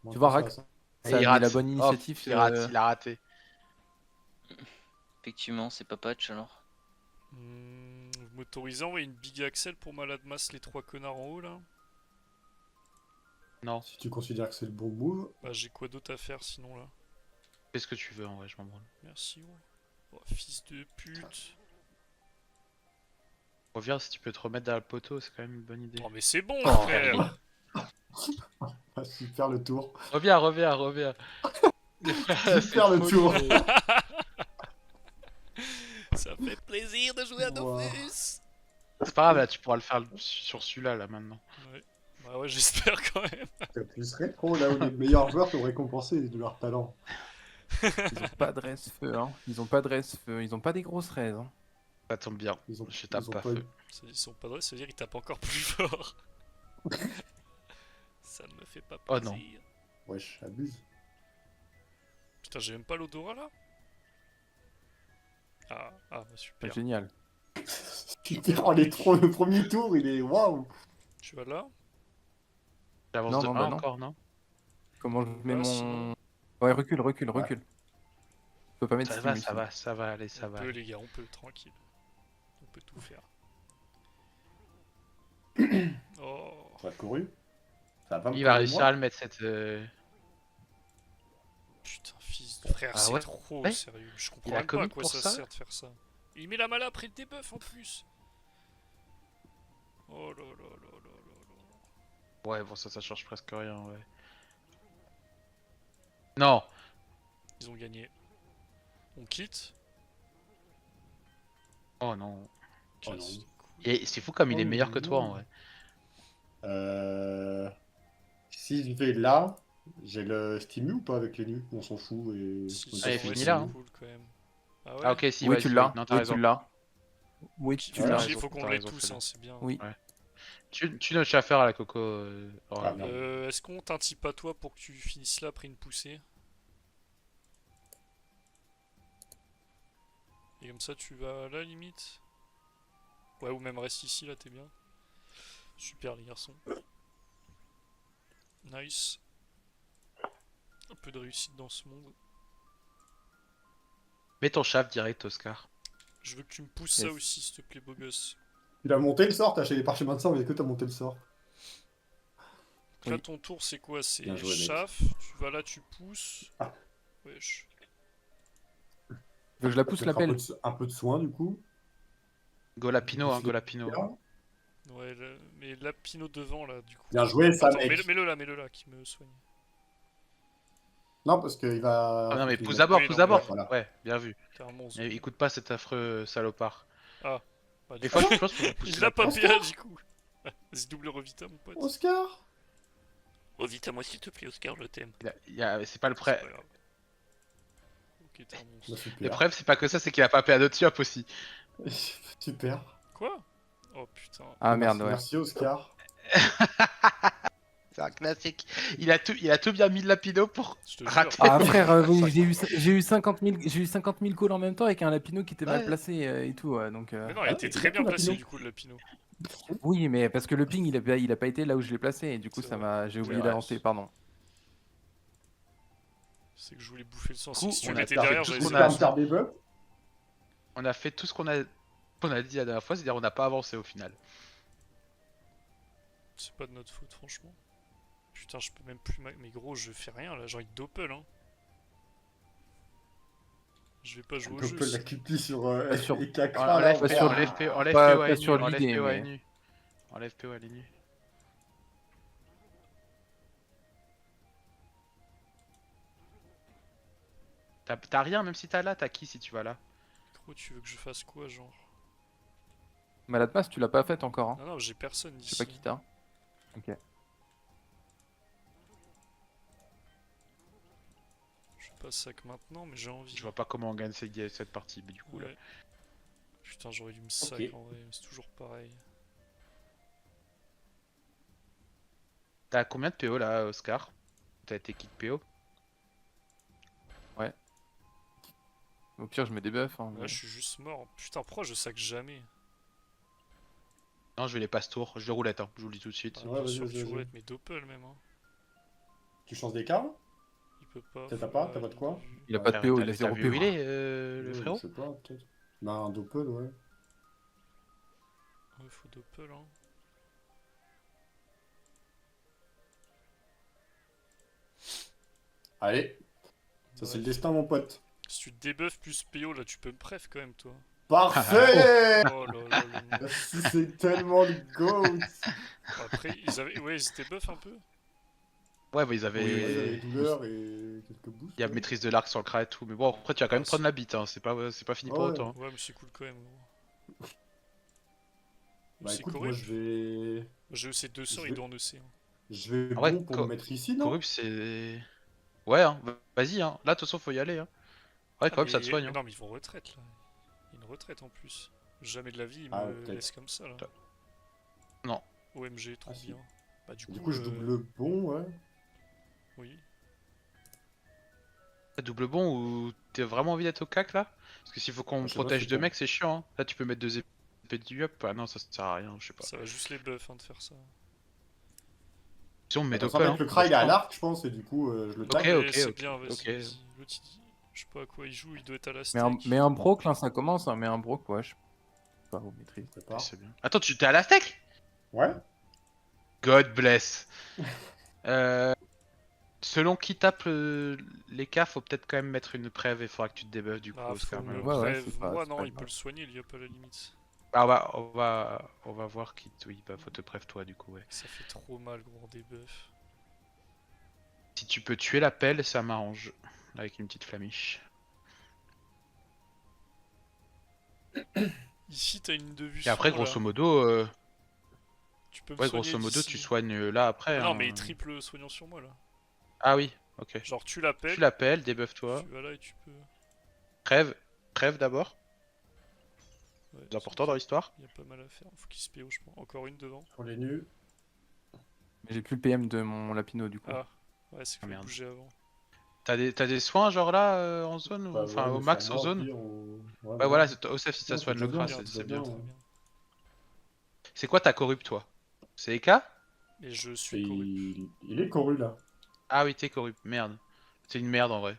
Moi, Tu vois, attention à Rack, ça. ça a il mis la rate. bonne Oh, initiative. il a raté. Effectivement, c'est pas patch alors. Vous m'autorisez à envoyer une big axel pour Malade Mass, les 3 connards en haut là? Non, Si tu considères que c'est le bon move, Bah j'ai quoi d'autre à faire sinon là? fais ce que tu veux en vrai, je m'en branle. Merci ouais. Oh, fils de pute. Reviens si tu peux te remettre derrière le poteau, c'est quand même une bonne idée. Oh mais c'est bon Oh. frère. ah, super le tour. Reviens, reviens, reviens. Super le tour. Ça fait plaisir de jouer à Wow. Dofus. C'est pas grave, là, tu pourras le faire sur celui-là, là, maintenant. Ouais. Bah ouais j'espère quand même. C'est plus rétro, là où les meilleurs joueurs t'ont récompensé de leur talent. Ils ont pas de reste feu, hein. Ils ont pas de reste feu. Ils ont pas des grosses raises. Hein. Ça tombe bien, Ils ont, je tape ils ont pas pas eu- feu. Ils sont pas drôles, ça veut dire qu'ils tapent encore plus fort. Ça ne me fait pas Oh plaisir. non. Wesh, abuse. Putain j'ai même pas l'odorat là. Ah bah super. Génial. Super, oh, le premier tour, il est waouh. Tu vas là? J'avance Non, de non, 1 bah non. encore, non? Comment je mets Ouais, mon. sinon. Ouais, recule, recule, recule. Je peux pas mettre Ça Steam va, ici. ça va, ça va, allez, ça On va. peut les gars, on peut, tranquille. On peut tout faire. Oh. Ça a couru. Ça va pas me Il va courir, réussir moi. à le mettre cette. Putain, fils de frère, Ah c'est ouais trop Ouais. sérieux. Je comprends Il a même pas à commis quoi pour ça ça sert de faire ça. Il met la mala après le debuff en plus. Oh là là là là là là. Ouais, bon, ça change presque rien, ouais. Non! Ils ont gagné. On quitte. Oh non. Oh non. Casse. Et c'est fou comme il est Oh meilleur que toi, en non. vrai. Si je vais là, j'ai le stimu ou pas avec les nus? On s'en fout et. Si, on si, Allez, en est vrai, fini c'est là, hein. cool quand même. Ah ouais. Ah, ok, si, Oui, vas-y, tu oui. l'as. Non, t'as Oui, raison. tu l'as. Oui, Il tu faut, l'as. raison, il faut qu'on t'as l'ait raison, tous, c'est hein, bon. c'est bien. Oui. Tu notre chauffeur à la coco. Ah, merde. Est-ce qu'on t'intipe à toi pour que tu finisses là après une poussée? Et comme ça tu vas là limite? Ouais, ou même reste ici, là t'es bien. Super les garçons. Nice. Un peu de réussite dans ce monde. Mets ton chef direct, Oscar. Je veux que tu me pousses ça Yes. aussi, s'il te plaît, beau gosse. Il a monté le sort, t'as acheté les parchemins de sang, mais est-ce que t'as monté le sort? Donc là Oui. ton tour c'est quoi? C'est Bien joué, mec. chaff, tu vas là, tu pousses. Ah. Wesh. Veux que je la pousse, Peut-être l'appel un peu de soin, du coup. Golapino, hein, Golapino. Ouais, mais la Pinot devant là, du coup. Bien joué, ça, Attends, mec. mets-le là, qui me soigne. Non, parce qu'il va. Ah non, mais il pousse va- d'abord, Oui, pousse non, d'abord. voilà. Ouais, bien vu. T'es un monstre. Mais écoute pas cet affreux salopard. Bah, du Des coup, fois, je pense qu'il faut pousser il la l'a pas porte. PA du coup. Vas-y, double Revita, mon pote. Oscar. Revita, moi s'il te plaît, Oscar, je t'aime. C'est pas le C'est prêt. pas grave. Ok, t'es un monstre. Bah, super. Le preuve, c'est pas que ça, c'est qu'il a pas PA de Tiop aussi. Super. Quoi? Oh putain. Ah Merci, merde, ouais. Merci, Oscar. C'est un classique. Il a tout bien mis de Lapido pour Je te jure. rater. Ah frère, oui, j'ai eu 50 000 calls en même temps avec un Lapino qui était mal Ouais. placé et tout, donc... Mais non, Ah, il était c'est très bien bien ton placé Lapino. du coup, le Lapino. Oui, mais parce que le ping, il a pas été là où je l'ai placé, et du coup, C'est ça vrai. m'a... J'ai oublié vrai. d'avancer, pardon. C'est que je voulais bouffer le sang. Du coup, Si tu on a étais fait derrière, tout ce j'allais qu'on Super a- me faire des buffs. On a fait tout ce qu'on a dit la dernière fois, c'est-à-dire on n'a pas avancé au final. C'est pas de notre faute, franchement. Putain, je peux même plus. Mais gros, je fais rien là, j'ai envie de doppel, hein. Je vais pas jouer au On jeu. peut la sinon. cliquer sur Sur- et Kakra, là. Enlève pas PO, sur- enlève PO, enlève pas- PO à pas nu, sur enlève l'idée, PO à mais- nu. Enlève PO à nu. T'as rien, même si t'as là, t'as qui si tu vas là? Gros, tu veux que je fasse quoi, genre? Malade Mass, tu l'as pas faite encore, hein. Non, non, j'ai personne Je ici. sais pas qui t'as. Ok. Je passe sac maintenant, mais j'ai envie. Je vois pas comment on gagne cette partie, mais du coup là. Ouais. Putain, j'aurais dû me sac Ok. en vrai, mais c'est toujours pareil. T'as combien de PO là, Oscar? T'as été kick PO? Au pire, je mets des buffs. Hein, Là, je suis juste mort. Putain, pourquoi je sac jamais? Non, je vais les passe tour, je vais roulette, hein, je vous le dis tout de suite. Ah, Ouais, bien vas-y, sûr que vas-y, tu vas-y. roulettes, mais doppel même. Hein. Tu changes des cartes? Il peut pas. T'as faut pas la T'as pas de quoi? ligne vue. Il a pas de PO, il a T'as 0 vu où il PO. est, le Ouais, frérot? Je sais pas, peut-être. Bah, un doppel, ouais. Ouais, faut doppel, hein. Allez, ça c'est le destin, mon pote. Si tu te débuffes plus PO, là, tu peux me préf quand même, toi. Parfait. Oh là là, le monstre. C'est tellement le GOAT. Après, ils avaient. Ouais, ils étaient buff un peu. Ouais, bah ils Oui, Ouais, il y avait avaient. douleur et quelques boosts. Il y a ouais. maîtrise de l'arc sur le crat et tout, mais bon, après tu vas quand même Ah, prendre si. la bite, hein. C'est pas fini pour Ouais. autant. Hein. Ouais, mais c'est cool quand même, gros. Bah C'est écoute, moi correct. je vais. J'ai EC 2 sorts, Je il vais, doit en EC. Hein. je vais En vrai, bon pour me mettre ici, non? Corrupt c'est. Ouais, hein. Vas-y, hein. Là, de toute façon, faut y aller. Hein. Ouais, Ah, Corrupt ça te soigne. mais Hein. non, mais ils vont en retraite là. Il y a une retraite en plus. Jamais de la vie, ils Ah, me peut-être. laissent comme ça là. Non. OMG, trop Ah, si. bien. Bah, Du coup, je double le bon, ouais. Oui. Double bon ou t'as vraiment envie d'être au cac là? Parce que s'il faut qu'on Je sais pas, protège c'est deux bon. mecs, c'est chiant. Hein. Là, tu peux mettre deux épées de up. Ah non, ça sert à rien, je sais pas. Ça va juste les buffs hein, de faire ça. Si on met Attends, doppel, avec hein. le Kra, il est à Franchement. l'arc, je pense, et du coup, je le Ok, tag. Mais ok, c'est ok, bien, vas-y, ok. vas-y. L'autre, je sais pas à quoi il joue, il doit être à la Mais steak. un broc, là, ça commence, hein. Mais un broc, ouais, je sais pas, au maîtrise. Je Ouais, prépare. c'est bien. Attends, tu t'es à la steak? Ouais. God bless. Selon qui tape les cas, faut peut-être quand même mettre une preuve et faudra que tu te débuffes du coup, Ah, faut Oscar. me Ouais, ouais, preuve. c'est pas- Moi, c'est non, pas il peut grave. le soigner, il y a pas la limite. Ah, on va voir qui. Oui, bah faut te preuve toi du coup, ouais. Ça fait trop mal, gros, des buffs. Si tu peux tuer la pelle, ça m'arrange. Avec une petite flamiche. Ici, t'as une ligne de vue Et sur après, moi, là. grosso modo, Tu peux me ouais, soigner grosso modo, tu d'ici. soignes là après. Ah non, Hein. mais triple soignant sur moi, là. Ah oui, ok. Genre, tu l'appelles, Tu l'appelles, débuff-toi. tu vas là et tu peux... Crève, crève d'abord. Ouais, C'est important dans l'histoire. il y a pas mal à faire, faut qu'il se PO, je pense. Encore une devant. Pour les nus. Mais j'ai plus le PM de mon Lapino, du coup. Ah, ouais, c'est qu'il faut merde. bouger avant. T'as des soins genre là en zone ou... Bah, Enfin ouais, au mais max sur en moi, au zone? pire, Ouais, non. voilà, au safe si ça Non, soigne c'est le déjà cras, bien, c'est c'est bien. déjà Très bien. bien. C'est quoi ta corrupt toi? C'est Eka? Et je Et suis corru. il est corru là. Ah oui, t'es corrupt, merde. C'est une merde en vrai.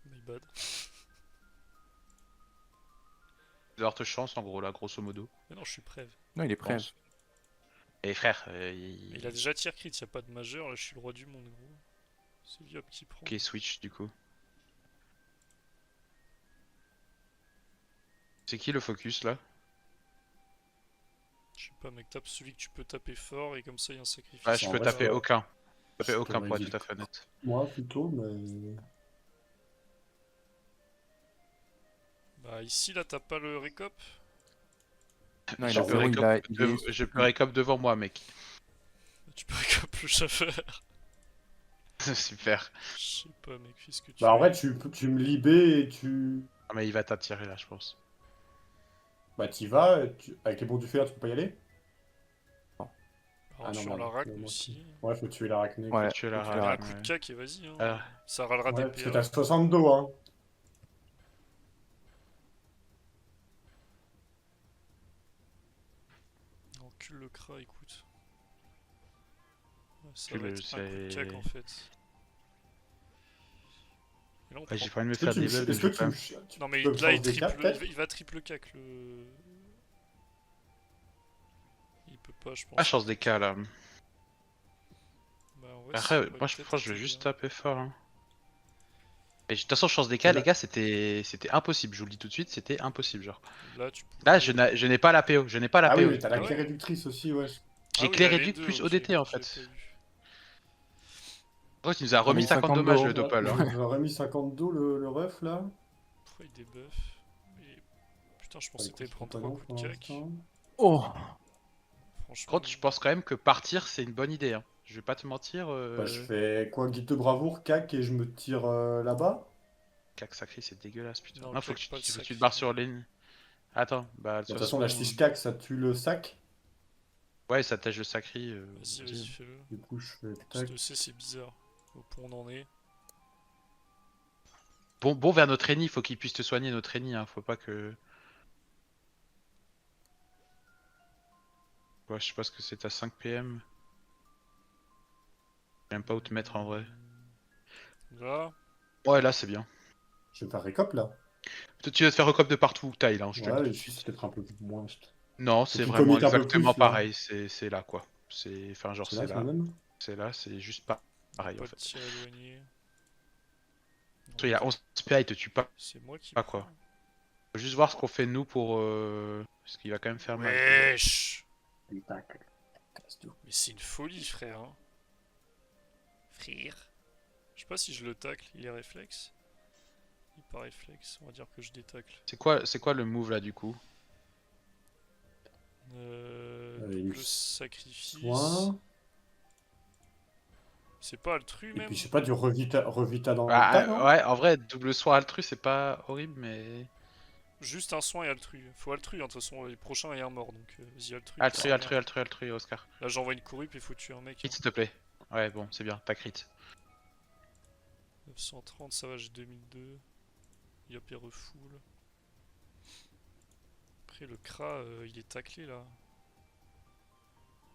My bad. De avoir te chance en gros là, grosso modo. Mais non, je suis prêve. Non, il est prêt. pense. Et frère, Mais il a déjà tir crit, y a pas de majeur, là je suis le roi du monde, gros. C'est Viop qui prend. Ok, switch du coup. C'est qui le focus là? Je sais pas, mec, tape celui que tu peux taper fort et comme ça y a un sacrifice. Ah, je en peux vrai, taper je- aucun. Taper je aucun t'aurais pour être dit tout à fait honnête. Moi plutôt, mais. Bah ici là t'as pas le récop. Non, il Je a peux 0, il a... récop il est... je peux récop devant moi mec. Tu peux récop le chauffeur. Super. Je sais pas mec, fais ce que tu Bah en veux. vrai, tu me libais et tu. Ah, mais il va t'attirer là je pense. Bah t'y vas, avec les bons du fer, tu peux pas y aller? Alors, Ah non, tu en merde, l'arachne moi aussi. Ouais, faut tuer l'arachné. Ouais, Tu la faut Tu mets un rares, coup de ouais. cac et vas-y hein. Ah. Ça râlera Ouais, des parce que PA. t'as 60 dos, hein. Encule le cra, écoute. Ouais, ça Tu va le être un coup de cac sais. en fait. Et là on Ouais, prend. j'ai pas envie de me Est-ce que faire tu des me buffs, est-ce donc que je vais quand même. tu Non mais peux me là il changer des cartes, triple, peut-être il va triple cac le... Il peut pas je pense. Ah, chance des cas là. Bah, en vrai, Après, ça moi aurait je peut-être pense que je vais été juste bien. taper fort. Hein. Et de toute façon, chance des cas, Et là- les gars, c'était impossible. Je vous le dis tout de suite, c'était impossible. Genre. Là tu pouvais... Là, je n'ai pas la PO. Je n'ai pas la Ah oui, PO. mais t'as la Ah clé ouais. réductrice aussi, ouais. Ah J'ai oui, clé il a les réduite deux, plus ok, ODT en j'avais fait. pas vu. Oh, il nous a remis mis 50 50 dommages dos. le Dopal. Il Hein. nous a remis 50 dos le ref là. Pourquoi il débuff et... Putain, je pensais que t'allais prendre 3 coups de cac. Oh! Franchement. Contre, je pense quand même que partir, c'est une bonne idée. Hein. Je vais pas te mentir. Bah, je fais quoi, guide de bravoure, cac, et je me tire là-bas. Cac sacré, c'est dégueulasse, putain. Non, Non, faut cac, que pas le faut que tu sacré. te barres sur les. Attends, bah de De toute toute façon, façon. la 6 cac, ça tue le sac. Ouais, ça tâche le sacré. Vas-y, vas-y. vas-y, fais-le. Du coup, je fais Ce tac. dossier, c'est bizarre. Au point où on en est. Bon vers notre ennemi, faut qu'il puisse te soigner notre ennemi. Hein. Faut pas que. Ouais, je sais pas ce que c'est à 5 PM. même pas où te mettre en vrai. Là, Ouais, là c'est bien. Je vais faire récop là. Toi, tu vas te faire recop de partout où t'ailles là, hein, je te le dis Ouais, tout de ici suite. c'est peut-être un peu moins. Non, c'est tu vraiment commit un peu exactement plus, là. pareil, c'est là quoi. C'est. Enfin, genre C'est là, c'est c'est là. la même. C'est là, c'est juste pas pareil en pas de fait. tir éloigné. Non, Toi, il a 11 PA, il te tue pas, c'est moi qui pas prends. quoi. Faut juste voir ce qu'on fait nous pour. Parce qu'il va quand même faire mal. Wesh! Et tac. Mais c'est une folie, frère. Hein. Frère. Je sais pas si je le tacle, il est réflexe. Il est pas réflexe, on va dire que je détacle. C'est quoi le move là du coup? il me Double sacrifice. Soin. C'est pas Altru Et même? puis je sais pas, du revita dans le Ah, tas, non? ouais, en vrai, double soin altru, c'est pas horrible, mais. Juste un soin et Altru. Faut Altru, hein, de toute façon, les prochains il y a un mort donc vas-y Altru. Altru, ça altru, sert à altru, altru, Oscar. rien. Là j'envoie une courupe et faut tuer un mec. Crit Hein. s'il te plaît. Ouais, bon, c'est bien, t'as crit. 930, ça va, j'ai 2002. Yop, il refoule. Après le Kra, il est taclé là.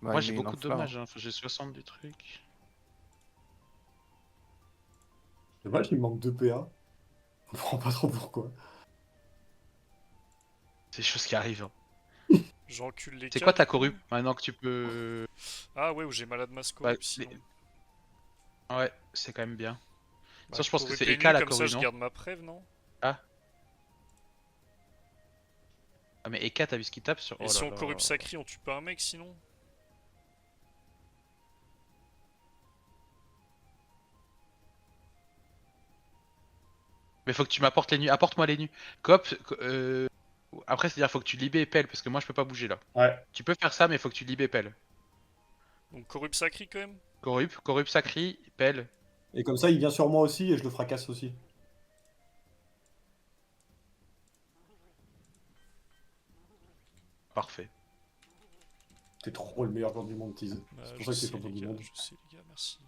Bah, Moi il j'ai met une beaucoup de enflamme. dommages, hein. Enfin, j'ai 60 du truc. Dommage, il me manque 2 PA. Je comprends pas trop pourquoi. C'est des choses qui arrivent. Hein. J'encule les C'est cas, quoi ta du coup. corrup maintenant que tu peux. Ah ouais, où j'ai malade masco Ouais, sinon. Ouais, c'est quand même bien. Bah, Ça, je pense que corrup c'est et Eka nu, la comme ça corrue, je non? garde ma preuve, non? Ah, mais Eka, t'as vu ce qu'il tape sur. Et Oh si là on là. corrupt sacré, on tue pas un mec sinon? Mais faut que tu m'apportes les nus. Apporte-moi les nus. Coop. Après, c'est-à-dire faut que tu libes Pelle parce que moi je peux pas bouger là. Ouais. Tu peux faire ça, mais faut que tu libes Pelle. Donc corrupt sacré quand même? Corrup, sacri, Pelle. Et comme ça, il vient sur moi aussi et je le fracasse aussi. Parfait. T'es trop le meilleur joueur du monde, Tease. Bah, C'est pour je ça que t'es sais champion les du gars, monde. je sais les gars, merci.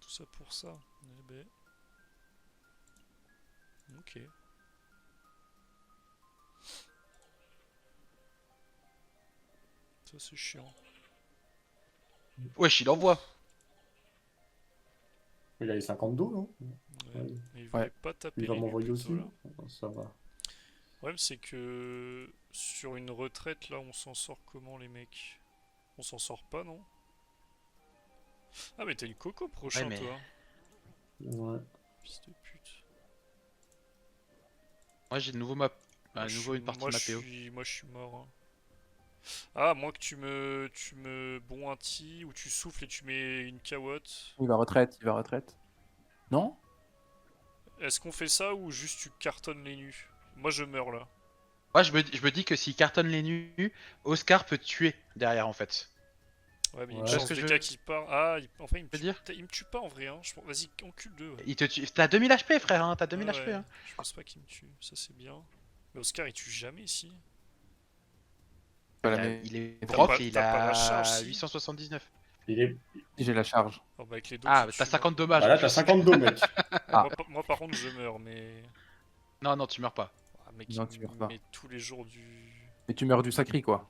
Tout ça pour ça. Eh ben. Ok. Ça c'est chiant. Wesh, il envoie. Il a les 52, non? Ouais. Ouais. Mais il voulait pas taper Il va les nus m'envoyer plutôt, aussi? là. Ça va. Le problème c'est que sur une retraite là on s'en sort comment les mecs? On s'en sort pas non? Ah mais t'as une coco prochain Ouais, mais- toi. Ouais. Fils de pute. Moi j'ai de nouveau ma. Moi, À je nouveau suis- une partie moi, de ma je PO. suis- Moi je suis mort. Hein. Ah moi que tu me bon un ti ou tu souffles et tu mets une cawotte. Il va retraite, il va retraite. Non? Est-ce qu'on fait ça ou juste tu cartonnes les nus? Moi je meurs là. Moi je me dis que s'il cartonne les nus, Oscar peut te tuer derrière en fait. Ouais mais il y a Ouais. une Parce chance que des je- cas qui part. Ah enfin il me veux tue. dire Il me tue pas en vrai hein. Vas-y encule deux. Ouais. Il te tue. T'as 2000 HP frère, hein. T'as 2000 Ouais, HP. ouais. Hein. Je pense pas qu'il me tue. Ça c'est bien. Mais Oscar il tue jamais ici. Pas la même. Il est T'as broc pas- et il t'as pas la charge, a si 879. Il est... J'ai la charge. Oh, bah avec les deux. Ah, tu t'as tues, 50 dommages. Bah là, en t'as plus. 52, mec. Ah. Moi par contre je meurs mais. Non, non, tu meurs pas. Ah, mec, Non, il tu meurs pas. met tous les jours du. Mais tu meurs du sacri quoi.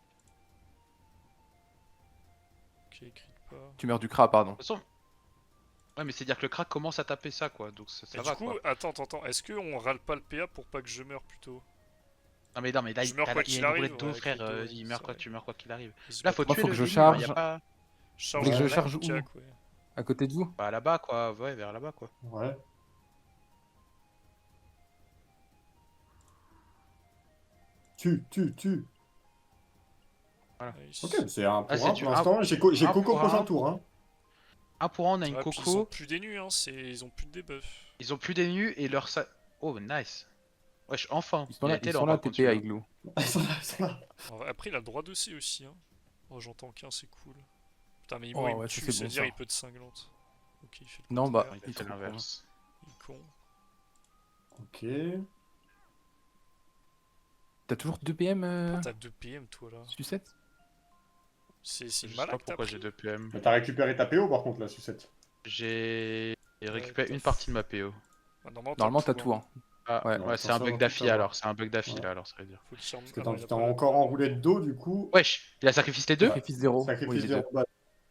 Ok, écrit pas. Tu meurs du cra, pardon. De toute façon. Ouais, mais c'est dire que le crack commence à taper ça quoi. Donc ça Et va du coup, quoi. attends. Est-ce qu'on râle pas le PA pour pas que je meure plutôt? Non, mais là, je meurs quoi il y qu'il a une arrive, roulette d'eau, ouais, frère. avec les deux, Il meurt c'est quoi, vrai. tu meurs quoi qu'il arrive. Vas-y, Là, bah, faut Moi, tuer faut le que je Inu, hein, charge. y a pas. charge Vous voulez que je la charge Lucac, où? ouais. À côté de vous? Bah là-bas quoi, ouais, vers là-bas quoi. Ouais. Tu. Nice. Ok, c'est un Ah, pour c'est un du pour l'instant. J'ai un Coco pour prochain un. tour, hein. Un pour un, on a une Ah, puis ils ont coco. plus des nus, hein, ils ont plus de debuff. Ils ont plus des nus et leur sa. Oh, nice. Wesh, enfin. Ils sont Il a là, été ils lent, sont là par contre, TP à celui-là. Igloo. Ils sont là, ils sont là. Alors, après, il a le droit de C aussi. Hein. Oh, j'entends qu'un, c'est cool. Putain, mais Oh, moi, il me ouais, ça, tue, c'est bon, c'est-à-dire ça. il peut te cinglante. Ok, il fait le Non, bah, contraire, Il a fait trop l'inverse. il est con. Ok. T'as toujours 2 PM T'as 2 PM, toi, là. sucette? C'est Je une sais pas malade que t'as pourquoi pris. j'ai 2 PM. Mais t'as récupéré ta PO par contre, la sucette. J'ai récupéré t'as une partie de ma PO. Ah, normalement, Normalement, t'as tout, tout. hein. Hein. Ah, Ouais. ouais, c'est Attends, un ça bug va d'affilée plus alors. C'est un bug d'affilée Ouais. alors, ça veut dire. Faut qu'il Parce que ah non, il a t'es pas encore en roulette d'eau, du coup. Wesh, il a sacrifié les deux? Ouais. Sacrifice 0. Oui, Sacrifice les des deux. robots.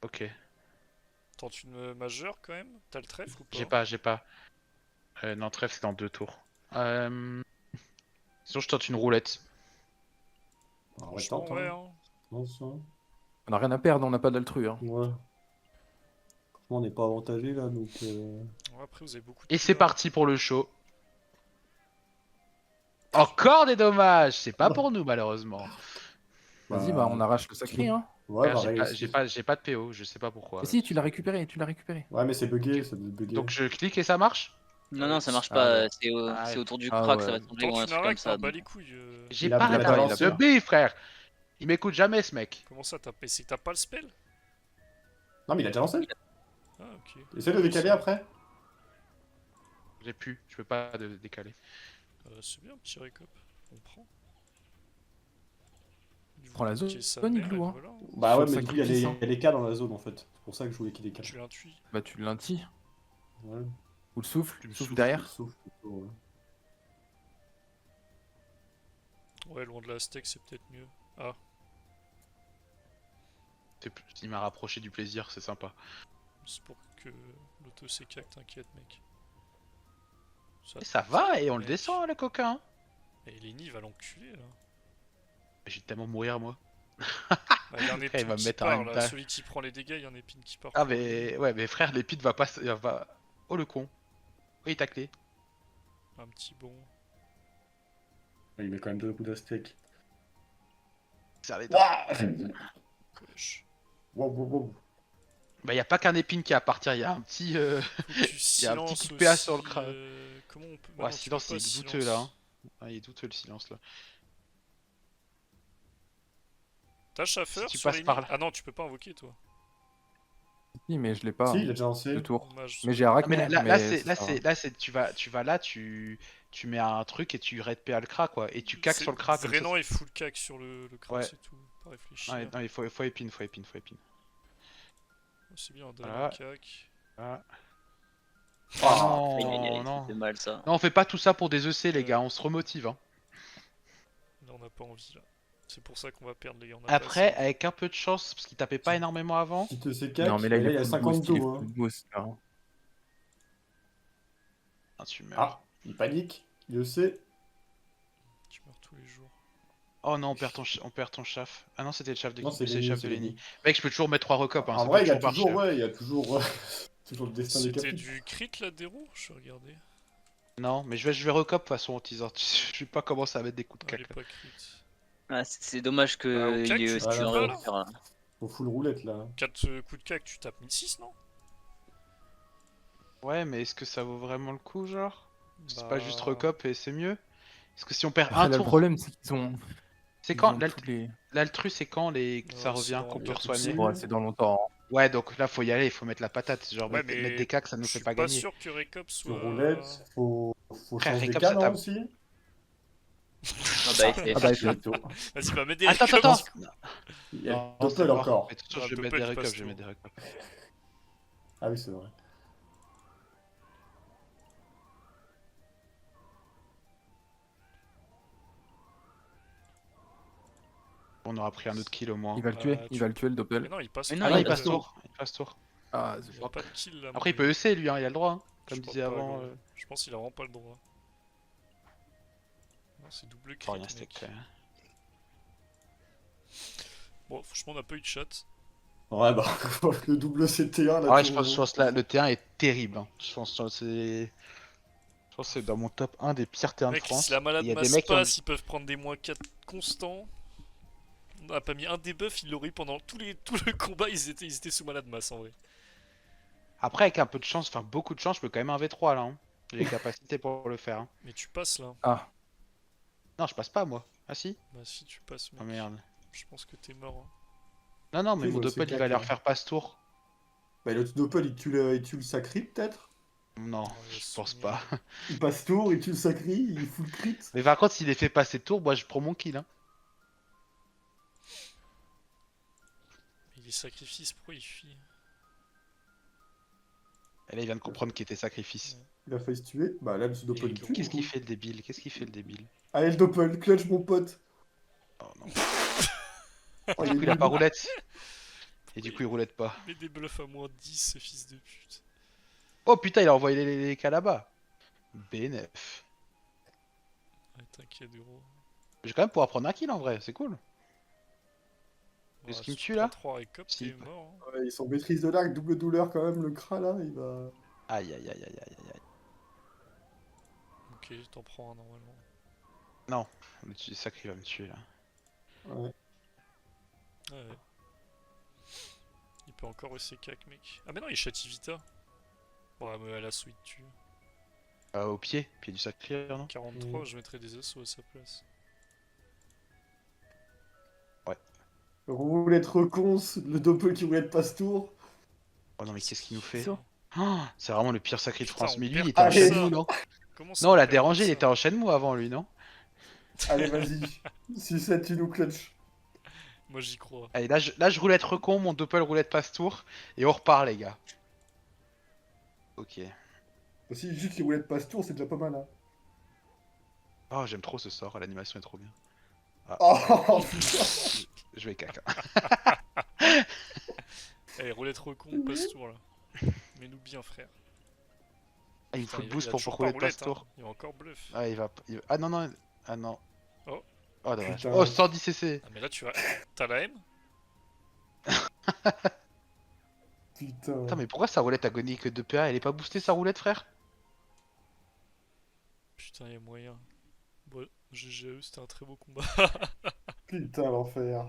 Ok. Tente une majeure quand même. T'as le trèfle ou pas? J'ai pas. Non, trêve, c'est dans 2 tours. Sinon, je tente une roulette. Ah, ouais, Franchement, tente, ouais. hein. Hein. Pense, hein. On a rien à perdre, on n'a pas d'altru. Hein. Ouais. On n'est pas avantagé là, donc. Ouais, après, vous avez beaucoup de Et c'est couleurs. parti pour le show. Encore des dommages! C'est pas pour nous, malheureusement. Vas-y, bah on arrache le sacré. Hein. Ouais, Regarde, pareil. j'ai pas de PO, je sais pas pourquoi. Mais si, tu l'as récupéré, tu l'as récupéré. Ouais, mais c'est bugué, ça doit bugger. Donc je clique et ça marche? Non, non, ça marche Ah pas. ouais. C'est autour du Ah crack, ça ouais. va tomber ou Tente un une truc comme arnaque, ça. t'en bats donc. les couilles. J'ai Il a pas pas la de barre de lanceur. B, frère! Il m'écoute jamais, ce mec. Comment ça, c'est que t'as pas le spell? Non, mais il a déjà lancé. Ah, ok. Essaye de décaler après. J'ai pu, je peux pas décaler. C'est bien, petit récop. On prend. Prends la zone, Qui est sa zone, mère, Igloo, et hein. voilà. Bah Sur ouais, le mais du coup, il y a sacrifice, les, hein. il y a les cas dans la zone en fait. C'est pour ça que je voulais qu'il décale. Tu l'intuis. Bah tu l'intis. Ouais. Ou le souffle, Tu me souffle souffles. derrière. Sauf plutôt, ouais. Ouais, loin de la steak, c'est peut-être mieux. Ah, Il m'a rapproché du plaisir, c'est sympa. c'est pour que l'auto s'écaque, t'inquiète, mec. Et ça va, et on le mec. descend, le coquin. Et Lenny va l'enculer là. J'ai tellement mourir, moi. Bah, il y a un épine Il va me qui mettre part un là. dash. Celui qui prend les dégâts, il y a un épine qui part. Ah, mais ouais, mais frère, l'épide va pas. Va... Oh, le con. Oui, taclé. Un petit bon. Il met quand même 2 coups d'astec. Serre les dents. Wesh. Wow, wow, wow. Bah, y a pas qu'un épine qui a à partir, y a un petit. Faut que tu Il y a un petit silences coup de PA aussi, sur le crâne. Comment on peut. Ouais, silence, il est douteux là. Hein. Ah, il est douteux le silence là. T'as Schaffer Si tu sur passes Lenny par là. Ah non, tu peux pas invoquer toi. Si, mais je l'ai pas. Si, il a déjà lancé. Deux tours. Dommage. Mais j'ai Ah, Arachne. mais là, mais là, ça c'est, tu vas là, tu mets un truc et tu red PA le crack quoi. Et tu caques sur le crack comme ça. Vraiment, il fout le cac sur le crack, Ouais. c'est tout. Pas réfléchir. Non, il faut épine, faut épine. C'est bien, donne Voilà. un cac. Voilà. Ah, Oh Aïe, aïe, aïe, non, ça non. fait mal ça. Non, on fait pas tout ça pour des EC les gars, on se remotive. Hein. Là, on n'a pas envie là. C'est pour ça qu'on va perdre les gars. on a Après, pas avec un peu de chance, parce qu'il tapait pas énormément avant. Si te s'écaque, Non, mais là, et il là, il y est a full 50 boost, il est dos. full Hein. boost, là. Ah, tu meurs. Ah, il panique. Il le sait. Tu meurs tous les jours. Oh non, on perd ton chaf. Ah non, c'était le chaf de Non, qui? c'est C'est le Lenny, chaf de c'est Lenny. Lenny. Mec, je peux toujours mettre 3 recop. Hein, En ça vrai, peut il y a toujours toujours, marcher. ouais, il y a toujours, toujours le destin des C'était captifs. du crit là, Déro Je vais regarder. Non, mais je vais recop de toute façon au teaser. Je vais pas commencer à mettre des coups de Ah, il est cac. Là. pas crit. Ah, c'est dommage Bah, au qu'il cac, y ait tu aussi tues un pas, là. joueur. Faut full roulette là. 4 coups de cac, tu tapes 1006, non? Ouais, mais est-ce que ça vaut vraiment le coup, genre? C'est Bah, pas juste recop et c'est mieux? Est-ce que si on perd Après, un là, le tour, problème, c'est qu'ils ont. c'est ils quand ont tous les. l'altru, c'est quand ça c'est revient, dans qu'on peut bientôt resoigner? six Ouais, c'est dans longtemps. Hein. Ouais, donc là, faut y aller, il faut mettre la patate. Genre, Ouais, mettre mais des cacs, ça nous je fait suis pas pas gagner. sûr que Recop Sur soit. roulette, faut Frère, changer de Recap, ça canne tape. aussi. Ah bah, FF. Ah bah, FF. Vas-y, va mettre des Attends, Recop. attends! Il y a Non, Doppel c'est mort. encore. Mais de toute façon, Ah, je vais mettre Doppel, des il recop, passe je vais tout. mettre des recop. Ah oui, c'est vrai. On aura pris un autre kill au moins. Il va le tuer, tu- il va le tuer le Mais Doppel. non, il passe. Mais Ah non, non, il il a passe pas de tour. Il passe tour. Ah, Il y a pas de kill là. Après, il peut EC lui, hein, il a le droit. Hein. Comme Je disait crois pas, avant. gros. Je pense qu'il a vraiment pas le droit. Non, c'est double crit. Faut rien mec. steak. Bon, franchement, on n'a pas eu de chat. Ouais, bah, le double CT1 là. Ah ouais, tout- je pense là, le T1 est terrible. Hein. Je pense que c'est dans mon top 1 des pires T1 de Mec, France. si la malade Il y a des masse mecs qui ont- passe, ils peuvent prendre des -4 constants. On n'a pas mis un debuff, il l'aurait eu pendant tout le combat, ils étaient sous malade masse en vrai. Après, avec un peu de chance, enfin beaucoup de chance, je peux quand même un V3 là. Hein. J'ai les capacités pour le faire. Hein. Mais tu passes là. Ah, Non, je passe pas moi. Ah si? Bah si tu passes, mec. Oh merde. Je pense que t'es mort. Hein. Non, non, mais Oui, mon bah, Doppel c'est il va clair, leur faire passe tour. Bah, le Doppel il tue le sacri peut-être. Non, il va je se pense souvenir. pas. Il passe tour, il tue le sacri, il fout le crit. Mais par contre, s'il les fait passer tour, moi je prends mon kill. Hein. Il est sacrifice, pourquoi il fuit? Et là, il vient de comprendre qu'il était sacrifice. Il a failli se tuer. Bah là, ce doppel Et il tue. Qu'est-ce du qu'il coup. fait le débile? Qu'est-ce qu'il fait le débile? Allez, le doppel, clutch mon pote. Oh non. Oh, Du coup, il a pas roulette. Et du coup, il roulette pas. Mais des bluffs à moins 10, ce fils de pute. Oh putain, il a envoyé les cas là-bas. BNF. Ouais, t'inquiète, gros. Je vais quand même pouvoir prendre un kill en vrai, c'est cool. Ouais, ce qui me si tue, tu là prends 3 avec cop, Si. t'es mort. Hein. Ouais, ils sont maîtrise de l'arc, double douleur quand même, le Kra là, il va... Aïe aïe aïe aïe aïe aïe aïe. Ok, t'en prends un normalement. Non, le sacré va me tuer là. Ouais. Ouais. Il peut encore EC4, mec. Ah, mais non, il châtie Vita. Ouais, mais à la suite, tu. Au pied du sacré, non? 43, je mettrais des assauts à sa place. Roulette reconce, le doppel qui roulette passe-tour. Oh non, mais qu'est-ce qu'il nous fait? Ça. Oh, c'est vraiment le pire sacré de Putain, France. on Mais lui, perd il était en comme Shenmue, ça. non? Comment ça Non, on l'a perd comme dérangé, il ça était en Shenmue avant lui, non? Allez, vas-y. 6-7, tu nous clutch. Moi, j'y crois. Allez, là, je roulette recon, mon doppel roulette passe-tour, et on repart, les gars. Ok. Aussi, juste les roulettes passe-tour, c'est déjà pas mal, hein. Oh, j'aime trop ce sort, l'animation est trop bien. Oh, putain. Je vais caca. Allez, roulette recon, passe tour là. Mets-nous bien, frère. Ah, il me Putain, faut le il boost a pour toujours roulette pas roulette, passe-tour. hein. Il va encore bluff. Ah, Ah non, non. Ah non. Oh. Oh, dommage. Putain. Oh, 110 CC. Ah, mais là, tu as. T'as la M? Putain. Putain, mais pourquoi sa roulette agonique de PA, elle est pas boostée sa roulette, frère? Putain, y'a moyen. Bon, GG, c'était un très beau combat. Putain, l'enfer.